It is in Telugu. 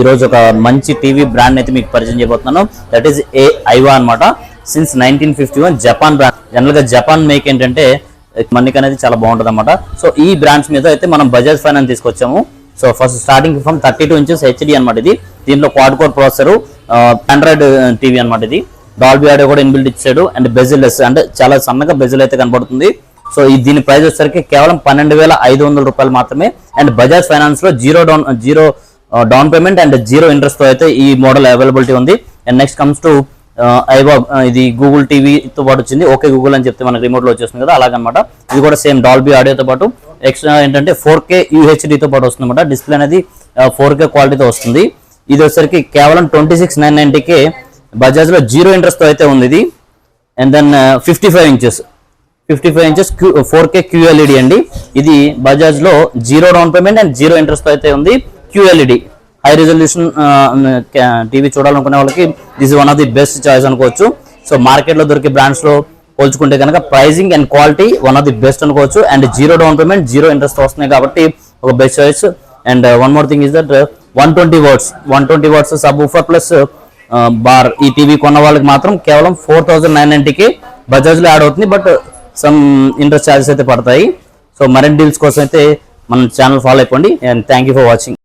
ఈరోజు ఒక మంచి టీవీ బ్రాండ్ అయితే మీకు పరిచయం చేయబోతున్నాను. దట్ ఈస్ ఐవా అన్నమాట. Since 1951 Japan brand. జనరల్ గా జపాన్ మేక్ ఏంటంటే మన్నిక అనేది చాలా బాగుంటుంది అనమాట. సో ఈ బ్రాండ్స్ మీద అయితే మనం బజాజ్ ఫైనాన్స్ తీసుకొచ్చాము. So first starting from 32 inches HD అనమాట. ఇది దీంట్లో quad core processor, Android TV అనమాట. ఇది డాల్బీ ఆడియో కూడా ఇన్బిల్ట్ ఇచ్చాడు అండ్ బెజిల్ లెస్, అంటే చాలా సన్నగా బెజిల్ అయితే కనబడుతుంది. సో దీని ప్రైస్ వచ్చేసరికి కేవలం 12,500 రూపాయలు మాత్రమే. అండ్ బజాజ్ ఫైనాన్స్ లో zero down payment and zero interest తో అయితే ఈ మోడల్ అవైలబిలిటీ ఉంది. And next comes to Aiwa. ఇది గూగుల్ టీవీతో పాటు వచ్చింది. ఓకే గూగుల్ అని చెప్తే మనకి రిమోట్ లో వచ్చేస్తుంది కదా, అలాగనమాట. ఇది కూడా సేమ్ డాల్బీ ఆడియోతో పాటు ఎక్స్ట్రా ఏంటంటే 4K UHD తో పాటు వస్తుంది అనమాట. డిస్ప్లే అనేది 4K క్వాలిటీతో వస్తుంది. ఇది వచ్చేసరికి కేవలం 26,990కే బజాజ్ లో జీరో ఇంట్రెస్ట్ తో అయితే ఉంది ఇది. And then 55 inches 4K QLED అండి. ఇది బజాజ్ లో zero down payment and zero interest తో అయితే ఉంది. QLED హై రిజల్యూషన్ టీవీ చూడాలనుకునే వాళ్ళకి this one of the best choice అనుకోవచ్చు. సో మార్కెట్ లో దొరికే బ్రాండ్స్ లో పోల్చుకుంటే కనుక pricing and quality one of the best అనుకోవచ్చు. And zero down payment zero interest వస్తున్నాయి కాబట్టి ఒక best choice. And one more thing is that 120 watts subwoofer plus bar ఈ టీవీ కొన్న వాళ్ళకి మాత్రం కేవలం 4,990కి బజాజ్ లో యాడ్ అవుతుంది. బట్ సమ్ ఇంట్రెస్ట్ ఛార్జెస్ అయితే పడతాయి. సో మరిన్ని డీల్స్ కోసం అయితే మన ఛానల్ ఫాలో అయిపోండి. And thank you for watching.